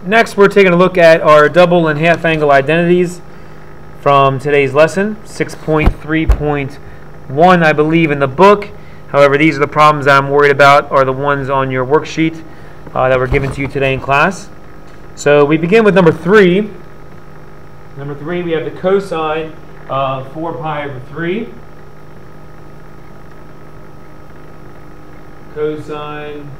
Next, we're taking a look at our double and half angle identities from today's lesson, 6.3.1, I believe, in the book. However, these are the problems that I'm worried about are the ones on your worksheet that were given to you today in class. So we begin with number 3. Number 3, we have the cosine of 4 pi over 3. Cosine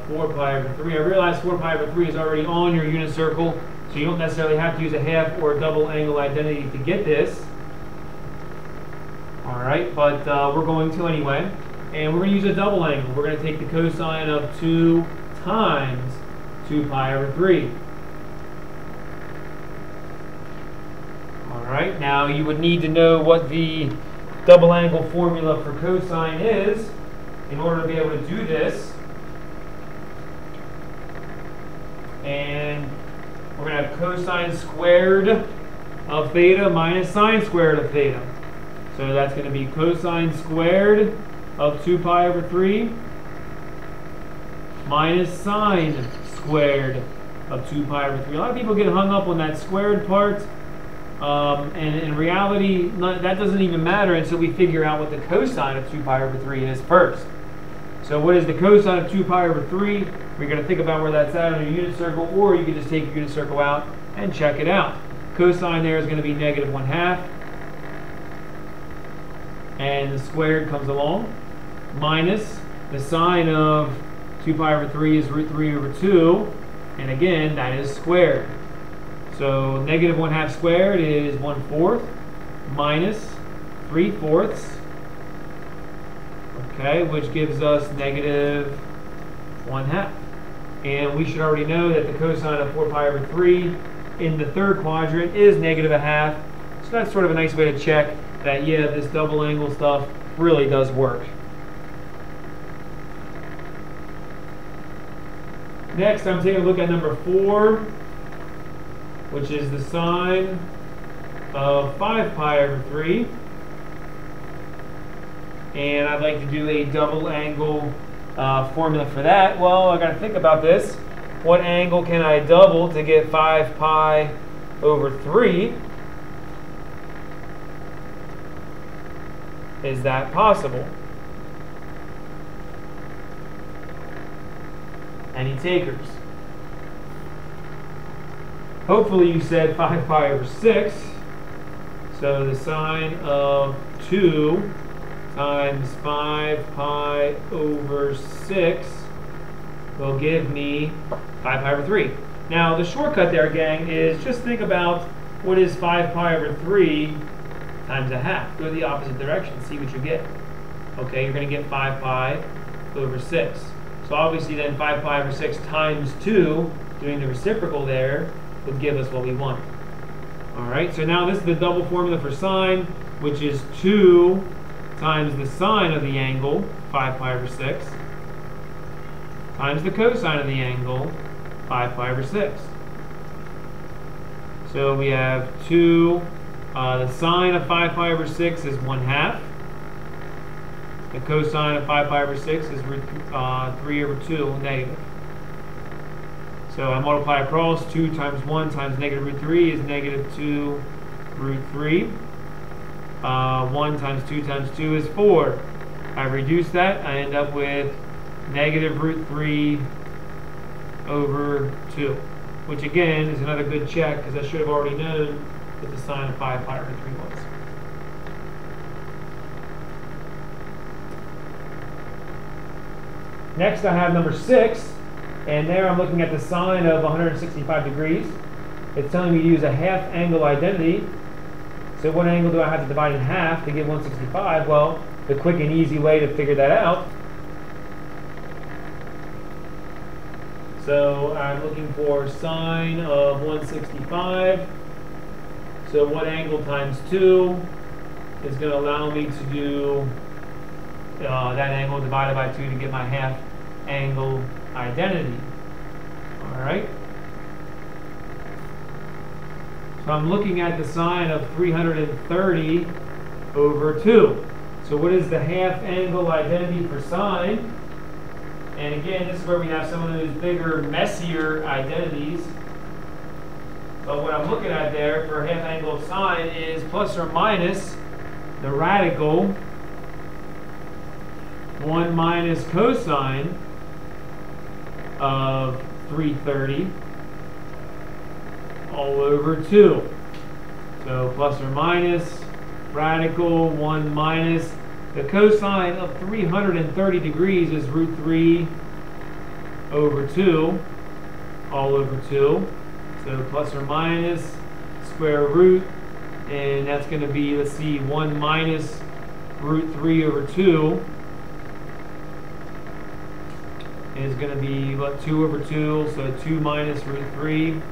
4 pi over 3. I realize 4 pi over 3 is already on your unit circle, so you don't necessarily have to use a half or a double angle identity to get this. Alright, but we're going to anyway. And we're going to use a double angle. We're going to take the cosine of 2 times 2 pi over 3. Alright, now you would need to know what the double angle formula for cosine is in order to be able to do this. And we're going to have cosine squared of theta minus sine squared of theta. So that's going to be cosine squared of 2 pi over 3 minus sine squared of 2 pi over 3. A lot of people get hung up on that squared part, and in reality, that doesn't even matter until we figure out what the cosine of 2 pi over 3 is first. So what is the cosine of 2 pi over 3? We're going to think about where that's at on your unit circle, or you can just take your unit circle out and check it out. Cosine there is going to be negative 1/2. And the squared comes along. Minus the sine of 2 pi over 3 is root 3 over 2. And again, that is squared. So negative 1/2 squared is 1/4 minus 3/4. Okay, which gives us negative 1/2. And we should already know that the cosine of 4 pi over 3 in the third quadrant is negative 1/2. So that's sort of a nice way to check that, yeah, this double angle stuff really does work. Next, I'm taking a look at number 4, which is the sine of 5 pi over 3. And I'd like to do a double angle formula for that. Well, I got to think about this. What angle can I double to get 5 pi over 3? Is that possible? Any takers? Hopefully you said 5 pi over 6. So the sine of 2 times 5 pi over 6 will give me 5 pi over 3. Now the shortcut there, gang, is just think about what is 5 pi over 3 times 1/2. Go the opposite direction, see what you get. Okay, you're going to get 5 pi over 6. So obviously then 5 pi over 6 times 2, doing the reciprocal there, would give us what we want. Alright, so now this is the double formula for sine, which is 2 times the sine of the angle, 5 pi over 6, times the cosine of the angle, 5 pi over 6. So we have 2, the sine of 5 pi over 6 is 1/2. The cosine of 5 pi over 6 is 3 over 2, negative. So I multiply across, 2 times 1 times negative root 3 is negative 2 root 3. 1 times 2 times 2 is 4. I reduce that, I end up with negative root 3 over 2, which again is another good check because I should have already known what the sine of 5 pi over 3 was. Next I have number 6, and there I'm looking at the sine of 165 degrees. It's telling me to use a half angle identity. So what angle do I have to divide in half to get 165? Well, the quick and easy way to figure that out. So I'm looking for sine of 165. So what angle times 2 is going to allow me to do that angle divided by 2 to get my half angle identity. Alright. So I'm looking at the sine of 330 over 2. So what is the half angle identity for sine? And again, this is where we have some of those bigger, messier identities. But what I'm looking at there for half angle of sine is plus or minus the radical 1 minus cosine of 330 all over 2. So plus or minus radical 1 minus the cosine of 330 degrees is root 3 over 2 all over 2. So plus or minus square root, and that's going to be, let's see, 1 minus root 3 over 2 is going to be, what, 2 over 2, so 2 minus root 3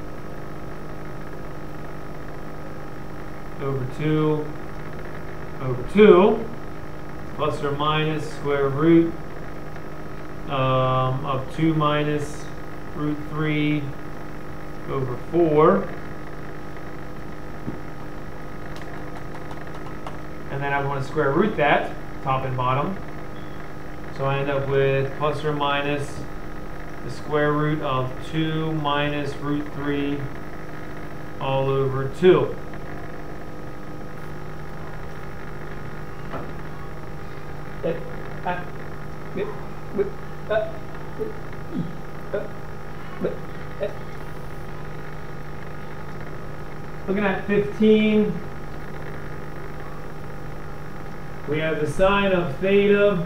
over 2 over 2, plus or minus square root of 2 minus root 3 over 4. And then I want to square root that, top and bottom. So I end up with plus or minus the square root of 2 minus root 3 all over 2. Looking at 15, we have the sine of theta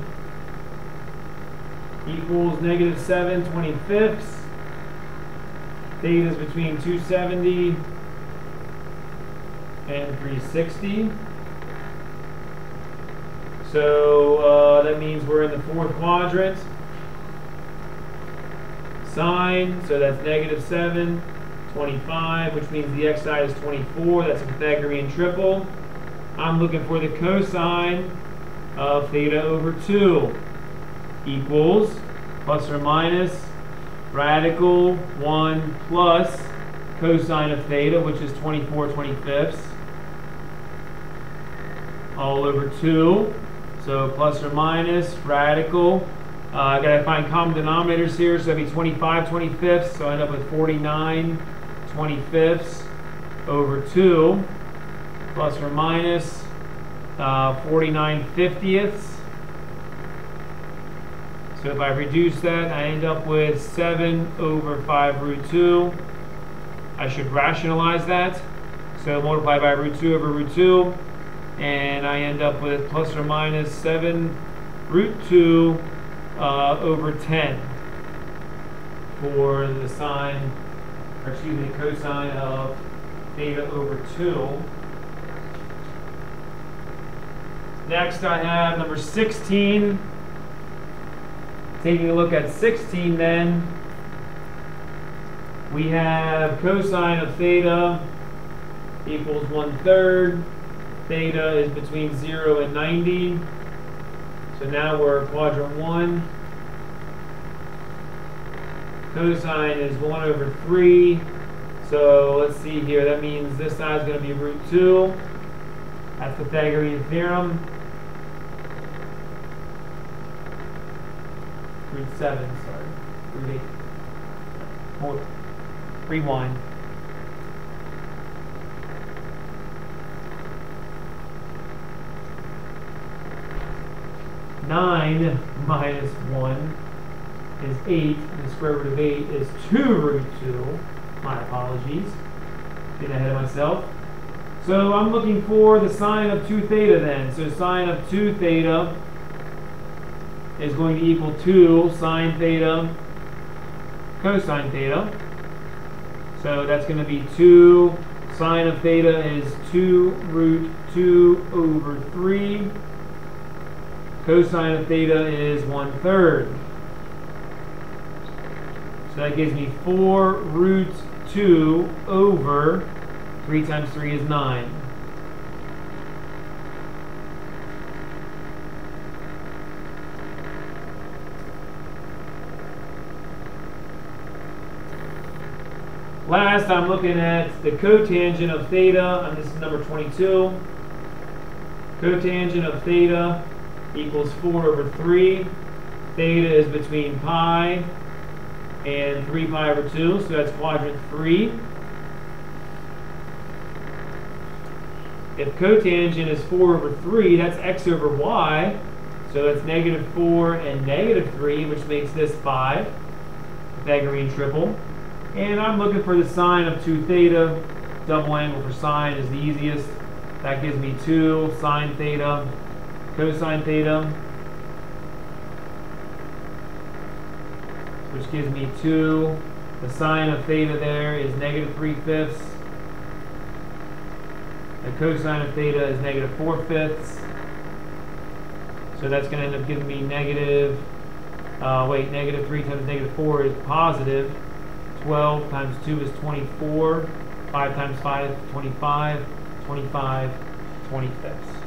equals negative 7/25. Theta is between 270 and 360. So that means we're in the fourth quadrant. Sine, so that's negative 7/25, which means the x-side is 24. That's a Pythagorean triple. I'm looking for the cosine of theta over 2 equals plus or minus radical 1 plus cosine of theta, which is 24/25 all over 2. So plus or minus radical. I gotta find common denominators here, so that'd be 25/25. So I end up with 49/25 over 2, plus or minus 49/50. So if I reduce that, I end up with 7 over 5 root 2. I should rationalize that. So multiply by root 2 over root 2. And I end up with plus or minus 7 root 2 over 10 for the sine, or excuse me, the cosine of theta over 2. Next I have number 16. Taking a look at 16 then, we have cosine of theta equals 1/3. Theta is between 0 and 90. So now we're quadrant 1. Cosine is 1 over 3. So let's see here. That means this side is going to be root 2. That's the Pythagorean theorem. Root 7, sorry. Root 8. More. Rewind. Nine minus 1 is 8, and the square root of 8 is 2 root 2. My apologies. Getting ahead of myself. So I'm looking for the sine of 2 theta then. So sine of 2 theta is going to equal 2 sine theta cosine theta. So that's going to be 2 sine of theta is 2 root 2 over 3. Cosine of theta is 1/3. So that gives me 4 root 2 over 3 times 3 is 9. Last, I'm looking at the cotangent of theta, and this is number 22. Cotangent of theta equals 4 over 3. theta is between pi and 3 pi over 2, so that's quadrant 3. If cotangent is 4 over 3, that's x over y, so that's negative 4 and negative 3, which makes this 5, Pythagorean triple. And I'm looking for the sine of 2 theta. Double angle for sine is the easiest. That gives me 2 sine theta, cosine theta, which gives me 2. The sine of theta there is negative 3/5. The cosine of theta is negative 4/5. So that's going to end up giving me negative 3 times negative 4 is positive. 12 times 2 is 24. 5 times 5 is 25. 25 25.